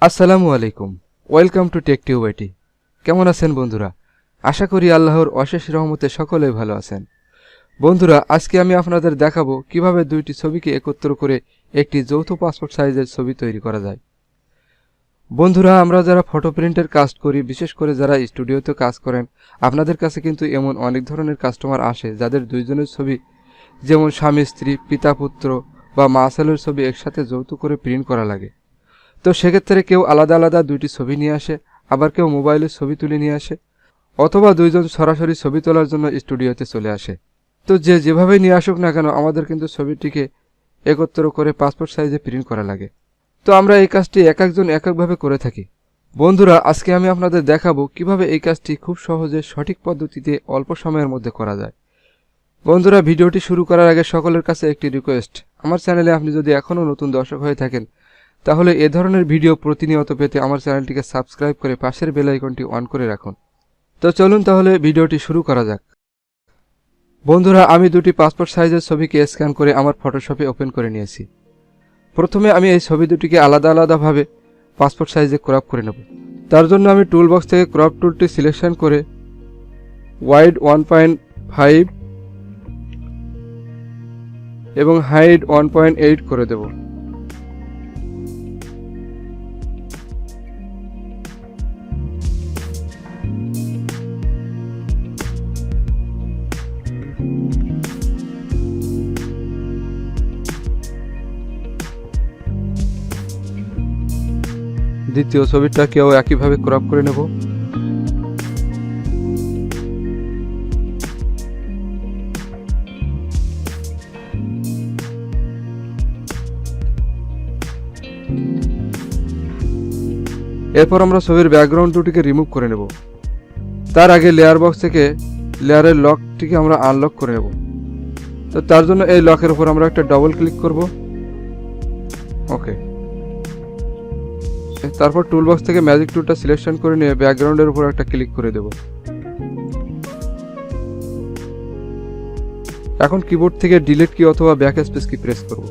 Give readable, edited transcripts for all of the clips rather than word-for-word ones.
আসসালামু আলাইকুম, welcome to Tech Tube IT. কেমন আছেন বন্ধুরা? আশা করি আল্লাহর অশেষ রহমতে সকলেই ভালো আছেন। বন্ধুরা, আজকে আমি আপনাদের দেখাবো কিভাবে দুইটি ছবিকে একত্র করে একটি যৌথ পাসপোর্ট সাইজের ছবি তৈরি করা যায়। বন্ধুরা, আমরা যারা ফটো প্রিন্টের কাজ করি, বিশেষ করে যারা স্টুডিওতে কাজ করেন, আপনাদের কাছে কিন্তু এমন অনেক ধরনের কাস্টমার আসে যাদের দুইজনের ছবি, যেমন স্বামী স্ত্রী, পিতা পুত্র বা মা ছেলের ছবি একসাথে যৌথ করে প্রিন্ট করা লাগে। তো সেক্ষেত্রে কেউ আলাদা আলাদা দুইটি ছবি নিয়ে আসে, আবার কেউ মোবাইলের ছবি তুলে নিয়ে আসে, অথবা দুইজন সরাসরি ছবি তোলার জন্য স্টুডিওতে চলে আসে। তো যে যেভাবে নিয়ে আসুক না কেন, আমাদের কিন্তু ছবিটিকে একত্র করে পাসপোর্ট সাইজে প্রিন্ট করা লাগে। তো আমরা এই কাজটি এক একজন এক একভাবে করে থাকি। বন্ধুরা, আজকে আমি আপনাদের দেখাবো কিভাবে এই কাজটি খুব সহজে সঠিক পদ্ধতিতে অল্প সময়ের মধ্যে করা যায়। বন্ধুরা, ভিডিওটি শুরু করার আগে সকলের কাছে একটি রিকোয়েস্ট, আমার চ্যানেলে আপনি যদি এখনও নতুন দর্শক হয়ে থাকেন, তাহলে এ ধরনের ভিডিও প্রতিনিয়ত পেতে আমার চ্যানেলটিকে সাবস্ক্রাইব করে পাশের বেল আইকনটি অন করে রাখুন। তো চলুন তাহলে ভিডিওটি শুরু করা যাক। বন্ধুরা, আমি দুটি পাসপোর্ট সাইজের ছবিকে স্ক্যান করে আমার ফটোশপে ওপেন করে নিয়েছি। প্রথমে আমি এই ছবি দুটিকে আলাদা আলাদাভাবে পাসপোর্ট সাইজে ক্রপ করে নেব। তার জন্য আমি টুল বক্স থেকে ক্রপ টুলটি সিলেকশন করে ওয়াইড 1.5 এবং হাইট 1.8 করে দেব। দ্বিতীয় ছবিটাকেও একইভাবে ক্রপ করে নেব। এরপর আমরা ছবির ব্যাকগ্রাউন্ড দুটিকে রিমুভ করে নেব। তার আগে লেয়ার বক্স থেকে লেয়ারের লকটিকে আমরা আনলক করে নেব। তো তার জন্য এই লকের উপর আমরা একটা ডবল ক্লিক করব। ওকে, তারপর টুল বক্স থেকে ম্যাজিক টুলটা সিলেকশন করে নিয়ে ব্যাকগ্রাউন্ডের উপর একটা ক্লিক করে দেব। এখন কিবোর্ড থেকে ডিলিট কি অথবা ব্যাক স্পেস কি প্রেস করব।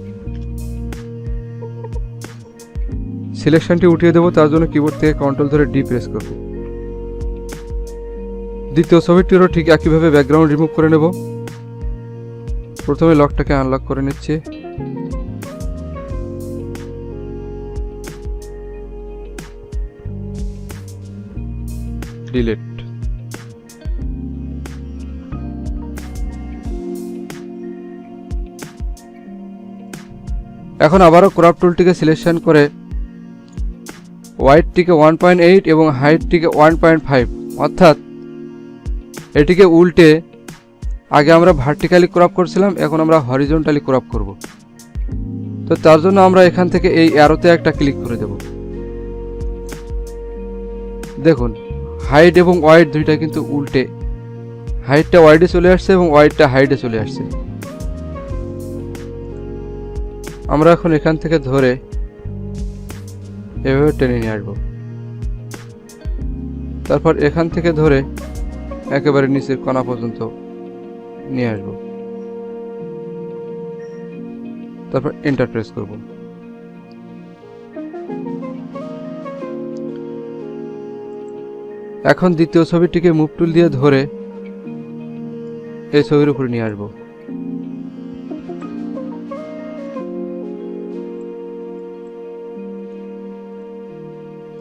সিলেকশনটি উঠিয়ে দেব, তার জন্য কিবোর্ড থেকে কন্ট্রোল ধরে ডি প্রেস করব। দ্বিতীয় ছবিটিরও ঠিক একইভাবে ব্যাকগ্রাউন্ড রিমুভ করে নেব। প্রথমে লকটাকে আনলক করে নিচ্ছি। ডিলিট। এখন আবারও ক্রপ টুলটিকে সিলেকশন করে ওয়াইডটিকে 1.8 এবং হাইটটিকে 1.5, অর্থাৎ এটিকে উল্টে আগে আমরা ভার্টিক্যালি ক্রপ করছিলাম, এখন আমরা হরিজন্টালি ক্রপ করব। তো তার জন্য আমরা এখান থেকে এই অ্যারোতে একটা ক্লিক করে দেব। দেখুন, হাইট এবং ওয়াইড দুইটা কিন্তু উল্টে, হাইটটা ওয়াইডে চলে আসছে এবং ওয়াইডটা হাইটে চলে আসছে। আমরা এখন এখান থেকে ধরে এভাবে টেনে নিয়ে আসবো। তারপর এখান থেকে ধরে একেবারে নিচের কোণা পর্যন্ত নিয়ে আসবো। তারপর এন্টার প্রেস করব। এখন দ্বিতীয় ছবিটিকে মুভ টুল দিয়ে ধরে এই ছবির উপরে নিয়ে আসবো।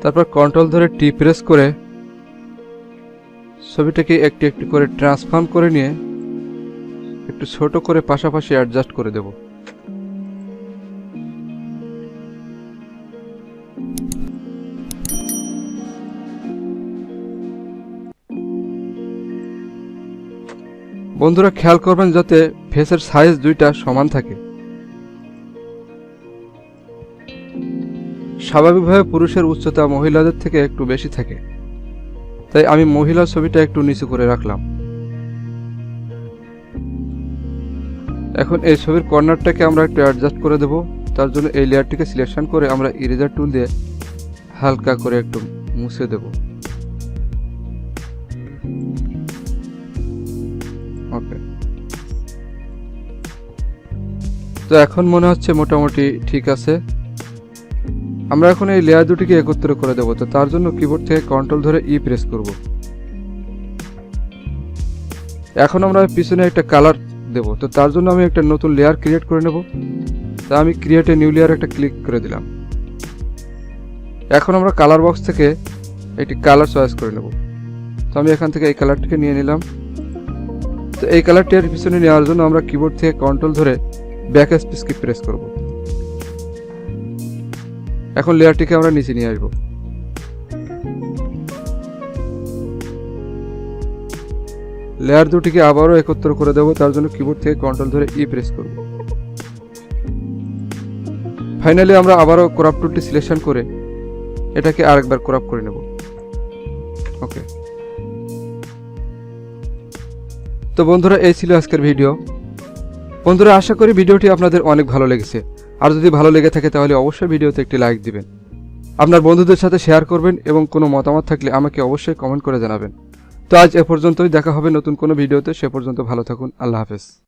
তারপর কন্ট্রোল ধরে টি প্রেস করে ছবিটাকে একটু একটু করে ট্রান্সফর্ম করে নিয়ে একটু ছোট করে পাশাপাশি অ্যাডজাস্ট করে দেব। বন্ধুরা, খেয়াল করবেন যাতে ফেসের সাইজ দুইটা সমান থাকে। স্বাভাবিকভাবে পুরুষের উচ্চতা মহিলাদের থেকে একটু বেশি থাকে, তাই আমি মহিলার ছবিটা একটু নিচু করে রাখলাম। এখন এই ছবির কর্নারটাকে আমরা একটু অ্যাডজাস্ট করে দেব। তার জন্য এই লেয়ারটিকে সিলেকশন করে আমরা ইরেজার টুল দিয়ে হালকা করে একটু মুছে দেব। ওকে, তো এখন মনে হচ্ছে মোটামুটি ঠিক আছে। আমরা এখন এই লেয়ার দুটিকে একত্র করে দেব। তো তার জন্য কিবোর্ড থেকে কন্ট্রোল ধরে ই প্রেস করব। এখন আমরা পিছনে একটা কালার দেব। তো তার জন্য আমি একটা নতুন লেয়ার ক্রিয়েট করে নেব। তা আমি ক্রিয়েট এ নিউ লেয়ার একটা ক্লিক করে দিলাম। এখন আমরা কালার বক্স থেকে একটি কালার চয়েস করে নেব। তো আমি এখান থেকে এই কালারটিকে নিয়ে নিলাম। তো এই কালারটি এর পিছনে নেওয়ার জন্য আমরা কিবোর্ড থেকে কন্ট্রোল ধরে ব্যাক স্পেস কি প্রেস করব। এখন লেয়ারটিকে আমরা নিচে নিয়ে আসব। লেয়ার দুটিকে আবারও একত্র করে দেব। তার জন্য কিবোর্ড থেকে কন্ট্রোল ধরে ই প্রেস করব। ফাইনালি আমরা আবারও ক্রপ টুলটি সিলেকশন করে এটাকে আরেকবার ক্রপ করে নেব। ওকে। তো বন্ধুরা, এই ছিল আজকের ভিডিও। বন্ধুরা, আশা করি ভিডিওটি আপনাদের অনেক ভালো লেগেছে। আর যদি ভালো লেগে থাকে তাহলে অবশ্যই ভিডিওতে একটি লাইক দিবেন, আপনার বন্ধুদের সাথে শেয়ার করবেন এবং কোনো মতামত থাকলে আমাকে অবশ্যই কমেন্ট করে জানাবেন। তো আজ এ পর্যন্তই, দেখা হবে নতুন কোনো ভিডিওতে। সে পর্যন্ত ভালো থাকুন। আল্লাহ হাফেজ।